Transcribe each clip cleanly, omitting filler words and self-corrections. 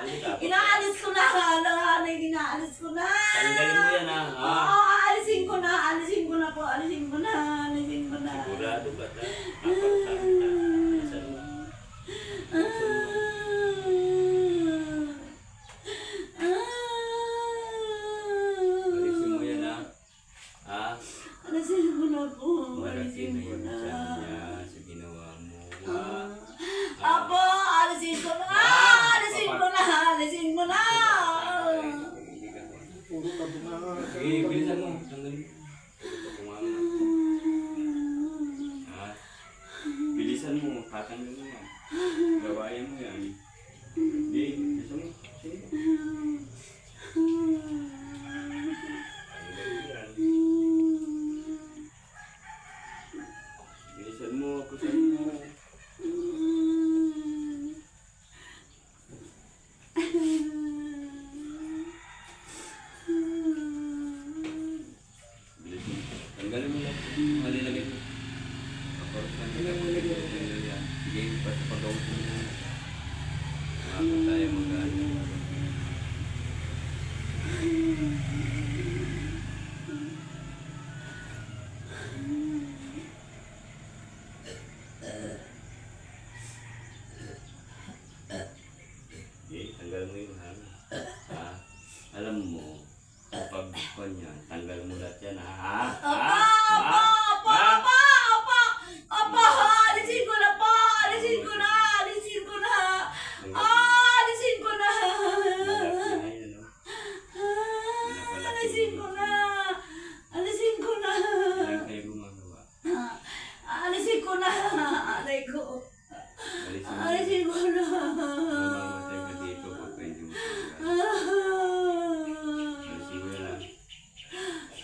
Inaalis ko na. Inaalis ko na. Tanggalin mo yan, ha? Oo, aalisin ko na. Aalisin ko na po. Aalisin ko na. Aalisin ko na. Sigurado ba ta? Apat na. Bilisan mo. Alisin mo yan, ha? Ha? Aalisin ko na po. Malaki Aalisin na ko yung na. tiyan niya sa ginawa mo, ha? Apo, alisin ko na. Alisin ko na. Alisin ko na. Puro kabunga. Sige, bilisan mo. Tanggalin. Pumama. Ha? Bilisan mo. Tatanggalin mo yan. Gawain mo yan. Sige, bilisan mo. Sige. Tanggalin yan. Bilisan mo. Kusan mo. Bilisan mo. Tanggalin mo lang. Malilagay mo. Kapag tanggalin mo yan. Sige, basta pag-out mo. Makapag tayo mag-ano. Okay, tanggal mo yung hangin. Ha? Alam mo, kapag kanya, tanggal mo lahat yan, ha? Opo, alisin ko na po. Alisin ko na. Alisin ko na. Alisin ko na. Malaki na yun, no? Alisin ko na. Alisin ko na. Ilang kayo gumagawa? Alisin ko na. Alay ko. Alisin mo. Alisin ko na. Mamamatay ka dito pag pwede mo tanggal. Alisin mo lang.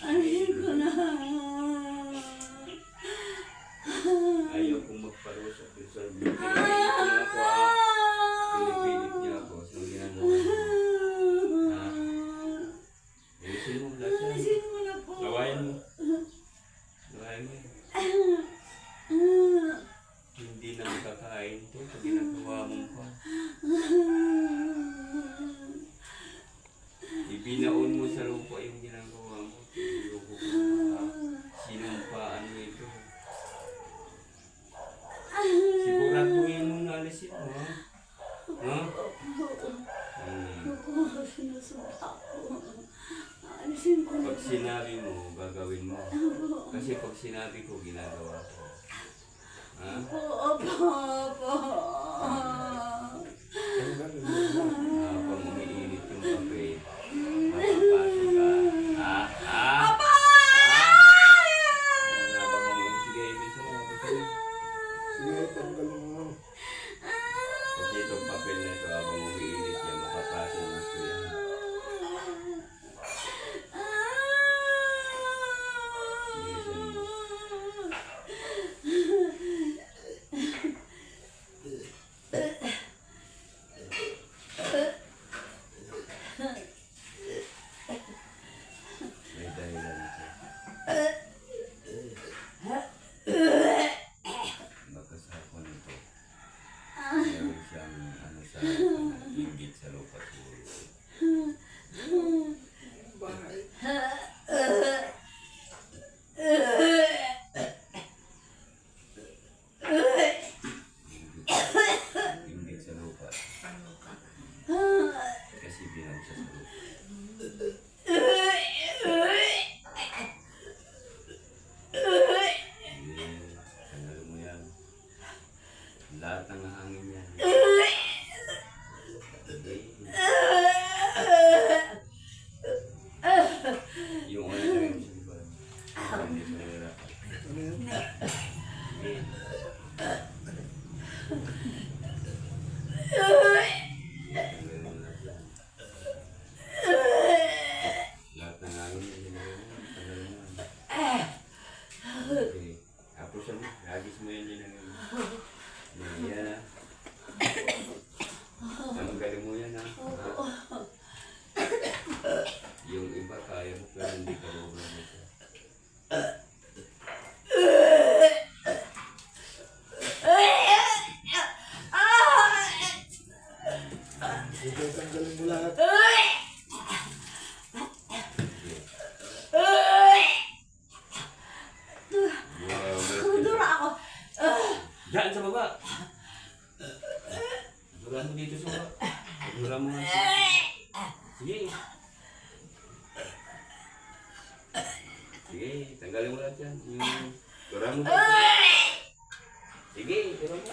Alisin ko na. Ayaw kong magparusa. Pinipilit niya ako, ha? Pinipilit niya ako sa ginagawa mo. Ha? Alisin mo lahat yan. Alisin mo na po. Gawain mo. Gawain mo. Hindi na makakain to pag ginagawa mo pa. Ibinaon mo sa lupa yung ginagawa mo. Loko ka. Sinumpaan mo ito. Siguraduhin mo na alisin mo, ha? Ha? Opo, sinasumpa ko. Alisin ko na. Pag sinabi mo, gagawin mo. Kasi pag sinabi ko, ginagawa ko. Ha? Opo. Tanggalin mo. Habang umiinit yung kape, mapapasok ka. Ha? Ha? Opo! Sige, ibisan mo. Sige, tanggalin mo. Kasi itong papel na ito, habang umiinit yan, mapapasok mo ito yan. Ibisan mo. May dahilan siya. Baka sa hapon ito, meron siyang ano sa inggit sa lupa siguro. Bahay. Inggit sa lupa. Kasi binaw siya sa lupa. Tanggal mo yan. Lahat ng hangin yan. Yung oil na yun sa iba. Hindi sa nahirapan. Ano yan? Tanggal mo lahat yan. Lahat ng hangin yan. Tanggal mo yan. Okay. Tapos yan. Hagis mo yan yun. Yan ha. Tanggalin mo yan ha. Yung iba kaya mo pero hindi ka marunong ito. Sige, tanggalin mo lahat. Dura ako. Diyan sa baba. Dura mo dito sa baba. Dura mo nga. Sige. Sige, tanggalin mo lahat yan. Yung dura mo dito. Sige, dura mo.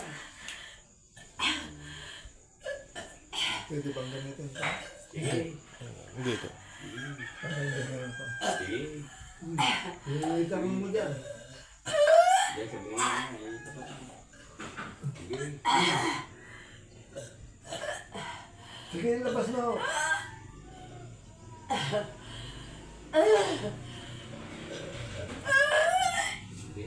Pwede bang gamitin? Sige. Dito. Tanggalin mo pa. Sige. Itangan mo dyan. Diyan sa baba. Sige. Sige, labas mo. Sige.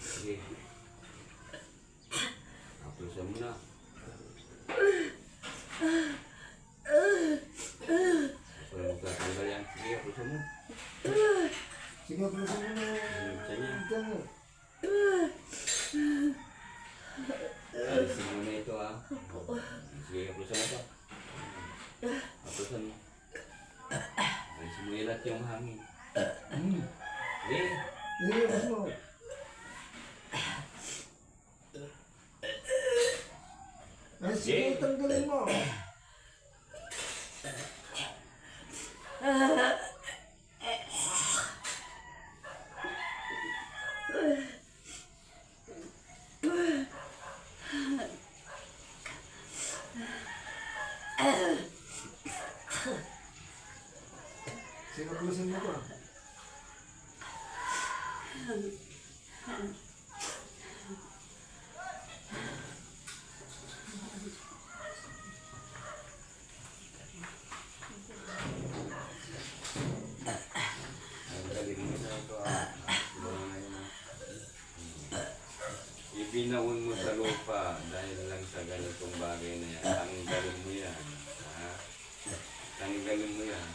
Sige. Apusan mo na. Wala magtatanggal yan. Sige, apusan mo. Sige, pulusin mo na. Apusan niya. Diyan mo. Alisin mo na ito ha. Sige, apusan mo ito. Apusan mo. Alisin mo yung lahat yung hangin. Sige. Sige, labas mo. Ay, sige, tanggalin mo. Sige, pulusin mo to. Ang galing mo na ito ah. Ibinawon mo sa lupa dahil lang sa ganitong bagay na yan. Tanggalin mo yan. Ha? Tanggalin mo yan.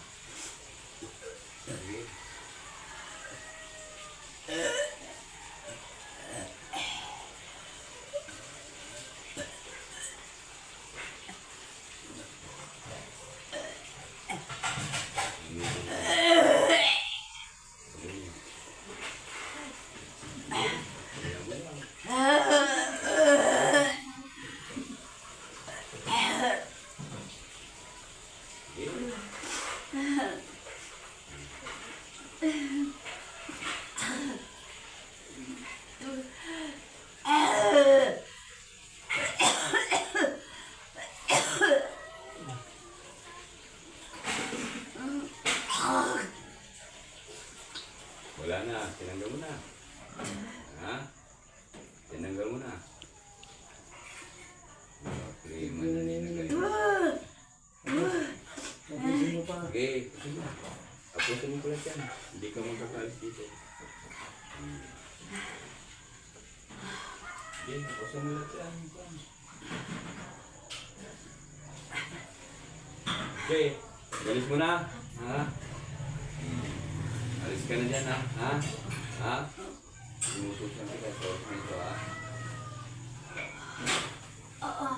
Sige. Wala na, tinanggal mo na. Ha? Tinanggal mo na. Okay, maninigay. Pulusin mo pa. Okay, pusin mo. Apusin mo pala yan. Hindi ka magkakalis dito. Okay, apusin mo lahat yan. Okay, galis mo na. Ha? Alis ka na dyan, ha? Ha? Ha? Sinususan kita. Sorry nito, ha? Oo.